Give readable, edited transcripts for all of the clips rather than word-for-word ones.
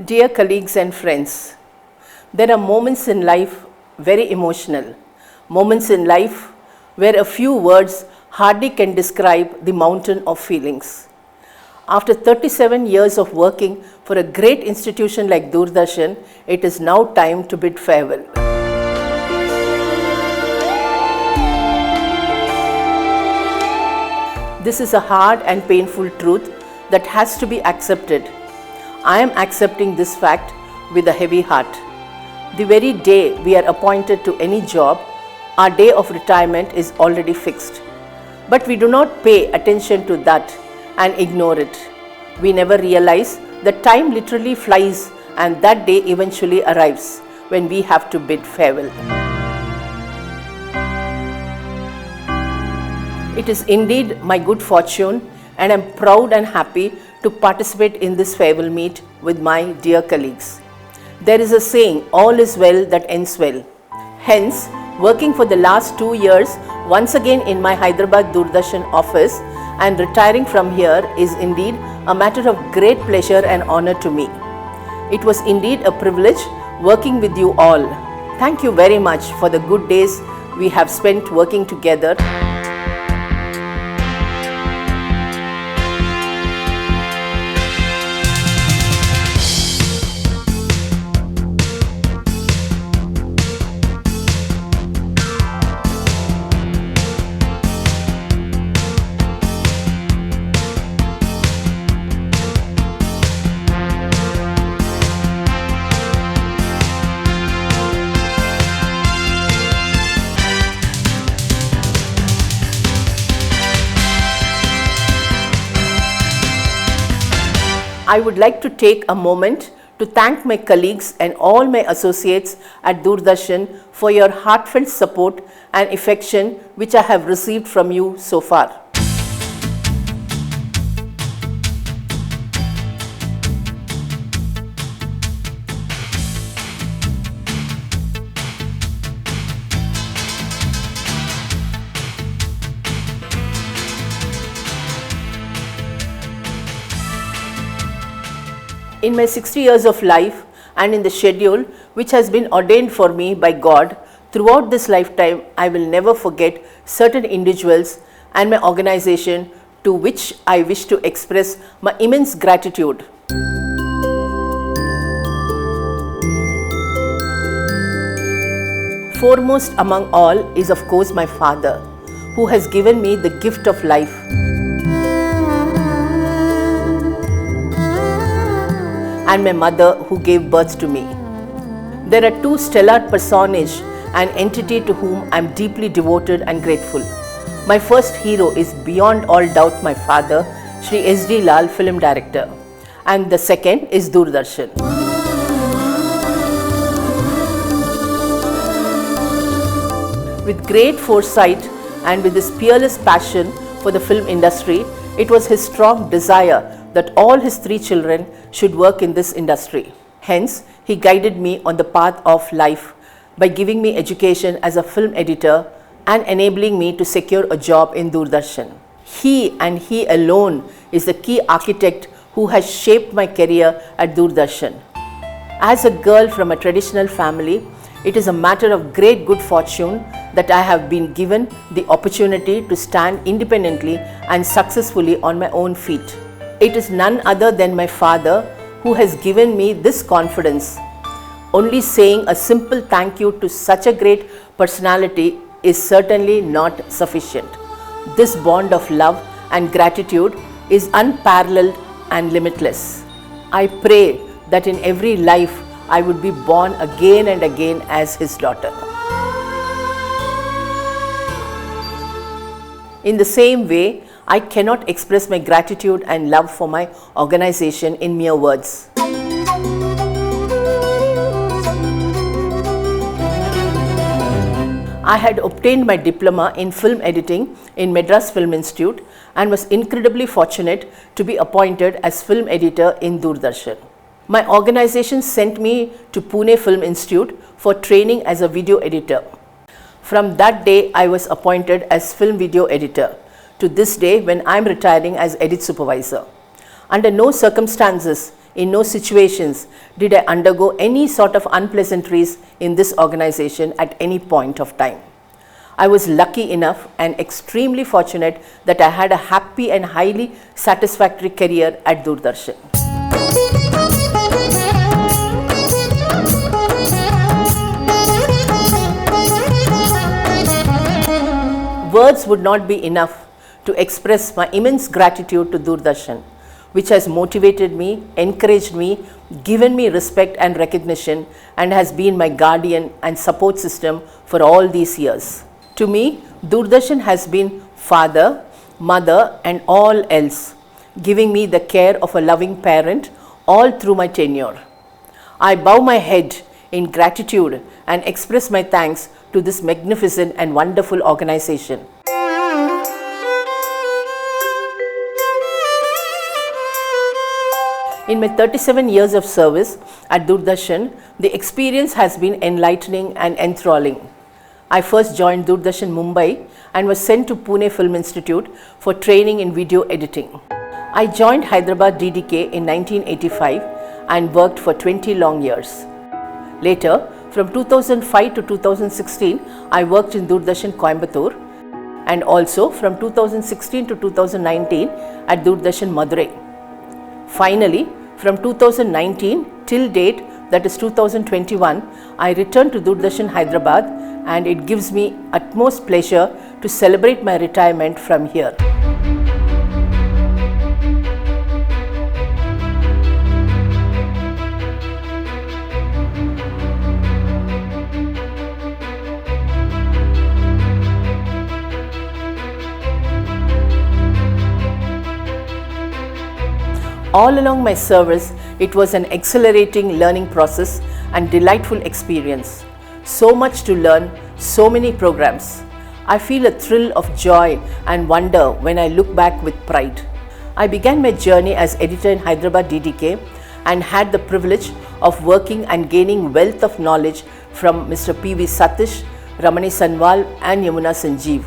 Dear colleagues and friends, there are moments in life very emotional, moments in life where a few words hardly can describe the mountain of feelings. After 37 years of working for a great institution like Doordarshan, it is now time to bid farewell. This is a hard and painful truth that has to be accepted. I am accepting this fact with a heavy heart. The very day we are appointed to any job, our day of retirement is already fixed. But we do not pay attention to that and ignore it. We never realize that time literally flies and that day eventually arrives when we have to bid farewell. It is indeed my good fortune and I am proud and happy to participate in this farewell meet with my dear colleagues. There is a saying, all is well that ends well. Hence, working for the last 2 years once again in my Hyderabad Doordarshan office and retiring from here is indeed a matter of great pleasure and honor to me. It was indeed a privilege working with you all. Thank you very much for the good days we have spent working together. I would like to take a moment to thank my colleagues and all my associates at Doordarshan for your heartfelt support and affection which I have received from you so far. In my 60 years of life and in the schedule which has been ordained for me by God, throughout this lifetime, I will never forget certain individuals and my organization to which I wish to express my immense gratitude. Foremost among all is of course my father, who has given me the gift of life. And my mother who gave birth to me. There are two stellar personages and entity to whom I am deeply devoted and grateful. My first hero is beyond all doubt my father, Shri S.D. Lal, film director, and the second is Doordarshan. With great foresight and with his peerless passion for the film industry, it was his strong desire that all his 3 children should work in this industry. Hence, he guided me on the path of life by giving me education as a film editor and enabling me to secure a job in Doordarshan. He and he alone is the key architect who has shaped my career at Doordarshan. As a girl from a traditional family, it is a matter of great good fortune that I have been given the opportunity to stand independently and successfully on my own feet. It is none other than my father who has given me this confidence. Only saying a simple thank you to such a great personality is certainly not sufficient. This bond of love and gratitude is unparalleled and limitless. I pray that in every life I would be born again and again as his daughter. In the same way, I cannot express my gratitude and love for my organization in mere words. I had obtained my diploma in film editing in Madras Film Institute and was incredibly fortunate to be appointed as film editor in Doordarshan. My organization sent me to Pune Film Institute for training as a video editor. From that day, I was appointed as film video editor to this day when I am retiring as edit supervisor. Under no circumstances, in no situations did I undergo any sort of unpleasantries in this organization at any point of time. I was lucky enough and extremely fortunate that I had a happy and highly satisfactory career at Doordarshan. Words would not be enough to express my immense gratitude to Doordarshan, which has motivated me, encouraged me, given me respect and recognition, and has been my guardian and support system for all these years. To me, Doordarshan has been father, mother, and all else, giving me the care of a loving parent all through my tenure. I bow my head in gratitude and express my thanks to this magnificent and wonderful organization. In my 37 years of service at Doordarshan, the experience has been enlightening and enthralling. I first joined Doordarshan Mumbai and was sent to Pune Film Institute for training in video editing. I joined Hyderabad DDK in 1985 and worked for 20 long years. Later, from 2005 to 2016, I worked in Doordarshan Coimbatore, and also from 2016 to 2019 at Doordarshan Madurai. Finally, from 2019 till date, that is 2021, I returned to Doordarshan Hyderabad, and it gives me utmost pleasure to celebrate my retirement from here. All along my service, it was an exhilarating learning process and delightful experience. So much to learn, so many programs. I feel a thrill of joy and wonder when I look back with pride. I began my journey as editor in Hyderabad DDK and had the privilege of working and gaining wealth of knowledge from Mr. P.V. Satish, Ramani Sanwal and Yamuna Sanjeev.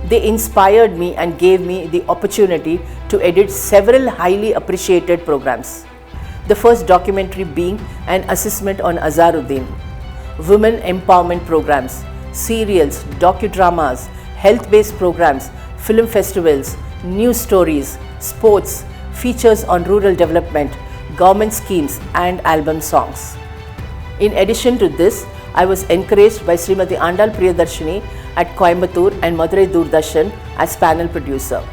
They inspired me and gave me the opportunity to edit several highly appreciated programs. The first documentary being an assessment on Azharuddin, women empowerment programs, serials, docudramas, health-based programs, film festivals, news stories, sports, features on rural development, government schemes and album songs. In addition to this, I was encouraged by Srimati Andal Priyadarshini at Coimbatore and Madurai Doordarshan as panel producer.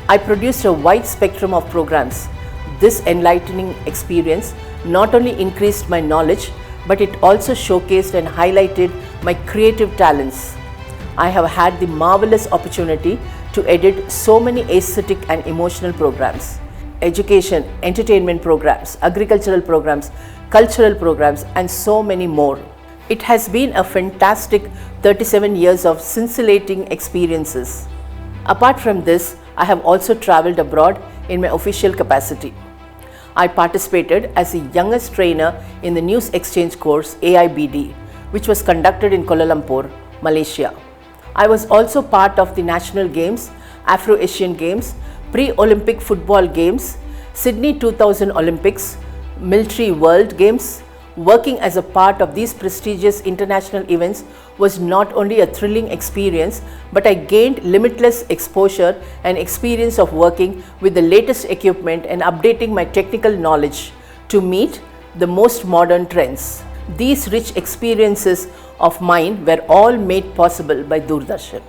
I produced a wide spectrum of programs. This enlightening experience not only increased my knowledge, but it also showcased and highlighted my creative talents. I have had the marvelous opportunity to edit so many aesthetic and emotional programs, education, entertainment programs, agricultural programs, cultural programs, and so many more. It has been a fantastic 37 years of scintillating experiences. Apart from this, I have also travelled abroad in my official capacity. I participated as the youngest trainer in the News Exchange course AIBD, which was conducted in Kuala Lumpur, Malaysia. I was also part of the National Games, Afro-Asian Games, Pre-Olympic Football Games, Sydney 2000 Olympics, Military World Games. Working as a part of these prestigious international events was not only a thrilling experience, but I gained limitless exposure and experience of working with the latest equipment and updating my technical knowledge to meet the most modern trends. These rich experiences of mine were all made possible by Doordarshan.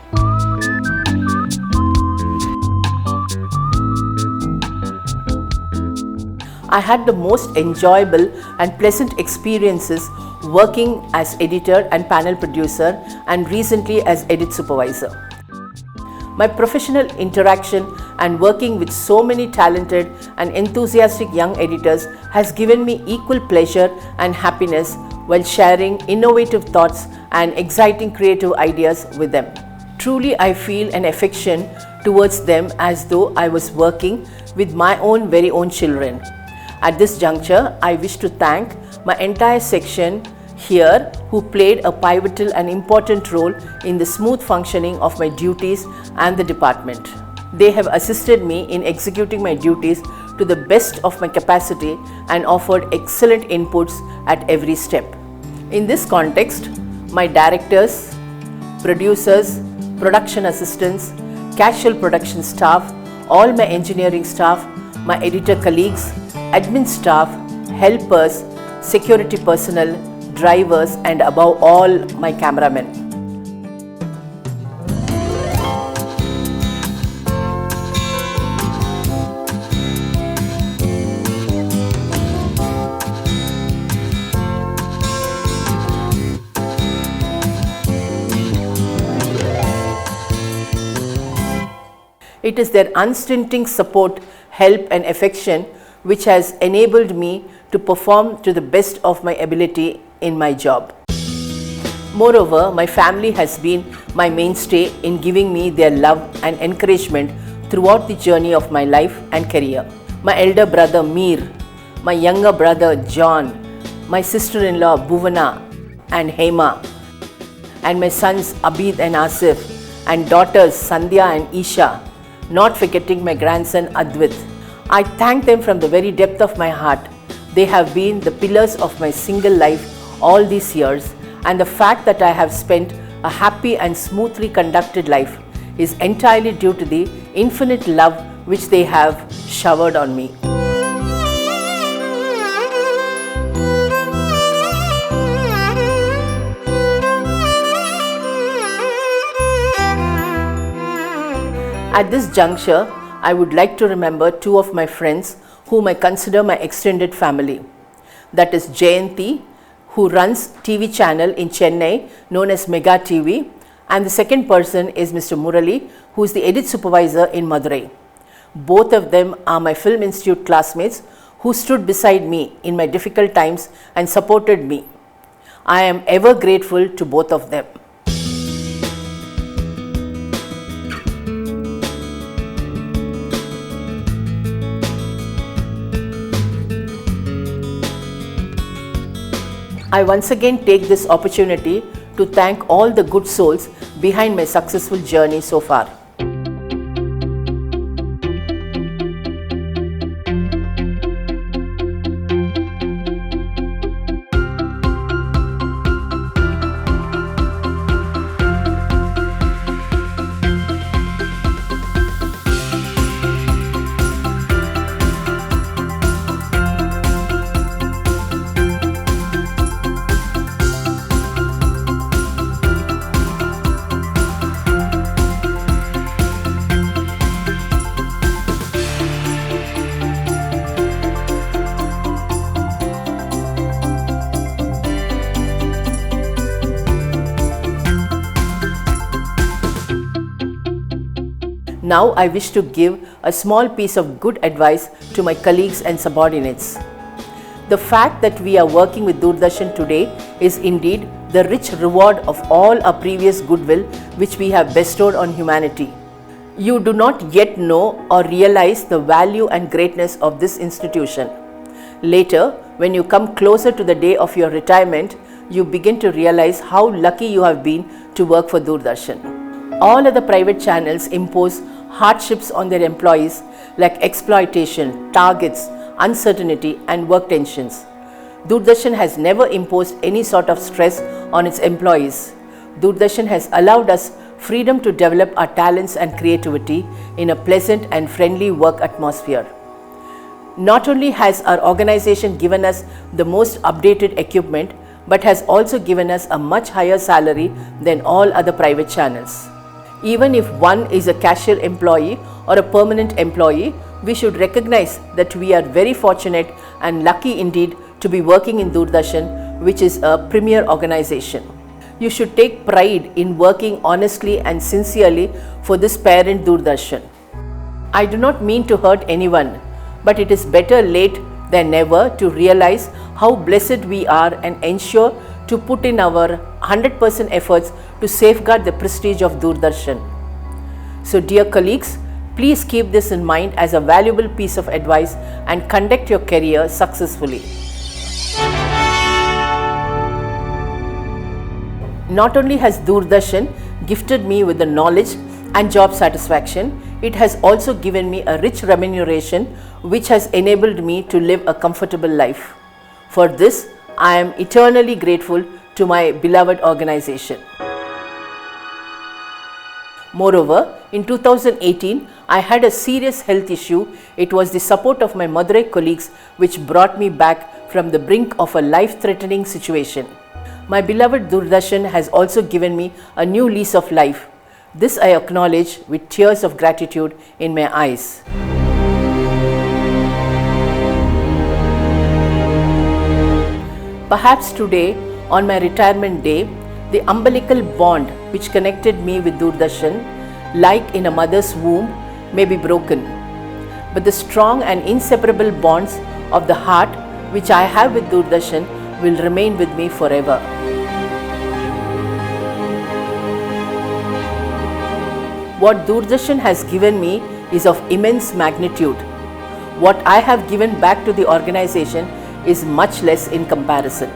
I had the most enjoyable and pleasant experiences working as editor and panel producer and recently as edit supervisor. My professional interaction and working with so many talented and enthusiastic young editors has given me equal pleasure and happiness while sharing innovative thoughts and exciting creative ideas with them. Truly, I feel an affection towards them as though I was working with my very own children. At this juncture, I wish to thank my entire section here who played a pivotal and important role in the smooth functioning of my duties and the department. They have assisted me in executing my duties to the best of my capacity and offered excellent inputs at every step. In this context, my directors, producers, production assistants, casual production staff, all my engineering staff, my editor colleagues, admin staff, helpers, security personnel, drivers, and above all, my cameramen. It is their unstinting support, help, and affection which has enabled me to perform to the best of my ability in my job. Moreover, my family has been my mainstay in giving me their love and encouragement throughout the journey of my life and career. My elder brother Mir, my younger brother John, my sister-in-law Bhuvana and Hema, and my sons Abid and Asif, and daughters Sandhya and Isha, not forgetting my grandson Advit. I thank them from the very depth of my heart. They have been the pillars of my single life all these years, and the fact that I have spent a happy and smoothly conducted life is entirely due to the infinite love which they have showered on me. At this juncture, I would like to remember two of my friends whom I consider my extended family. That is Jayanti, who runs TV channel in Chennai known as Mega TV, and the second person is Mr. Murali, who is the edit supervisor in Madurai. Both of them are my Film Institute classmates who stood beside me in my difficult times and supported me. I am ever grateful to both of them. I once again take this opportunity to thank all the good souls behind my successful journey so far. Now I wish to give a small piece of good advice to my colleagues and subordinates. The fact that we are working with Doordarshan today is indeed the rich reward of all our previous goodwill which we have bestowed on humanity. You do not yet know or realize the value and greatness of this institution. Later, when you come closer to the day of your retirement, you begin to realize how lucky you have been to work for Doordarshan. All other private channels impose hardships on their employees like exploitation, targets, uncertainty, and work tensions. Doordarshan has never imposed any sort of stress on its employees. Doordarshan has allowed us freedom to develop our talents and creativity in a pleasant and friendly work atmosphere. Not only has our organization given us the most updated equipment, but has also given us a much higher salary than all other private channels. Even if one is a casual employee or a permanent employee, we should recognize that we are very fortunate and lucky indeed to be working in Doordarshan, which is a premier organization. You should take pride in working honestly and sincerely for this parent Doordarshan. I do not mean to hurt anyone, but it is better late than never to realize how blessed we are and ensure to put in our 100% efforts to safeguard the prestige of Doordarshan. So dear colleagues, please keep this in mind as a valuable piece of advice and conduct your career successfully. Not only has Doordarshan gifted me with the knowledge and job satisfaction, it has also given me a rich remuneration which has enabled me to live a comfortable life. For this, I am eternally grateful to my beloved organization. Moreover, in 2018, I had a serious health issue. It was the support of my Madurai colleagues which brought me back from the brink of a life-threatening situation. My beloved Doordarshan has also given me a new lease of life. This I acknowledge with tears of gratitude in my eyes. Perhaps today, on my retirement day, the umbilical bond which connected me with Doordarshan, like in a mother's womb, may be broken. But the strong and inseparable bonds of the heart which I have with Doordarshan will remain with me forever. What Doordarshan has given me is of immense magnitude. What I have given back to the organization is much less in comparison.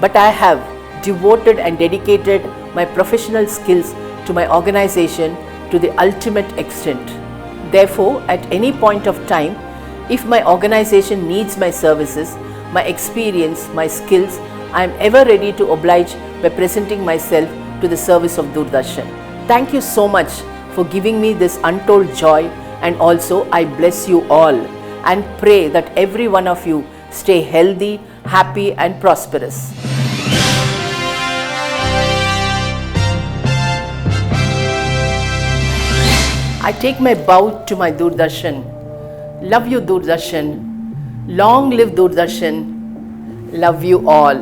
But I have devoted and dedicated my professional skills to my organization to the ultimate extent. Therefore, at any point of time, if my organization needs my services, my experience, my skills, I am ever ready to oblige by presenting myself to the service of Doordarshan. Thank you so much for giving me this untold joy, and also I bless you all and pray that every one of you stay healthy, happy and prosperous. I take my bow to my Doordarshan. Love you Doordarshan. Long live Doordarshan. Love you all.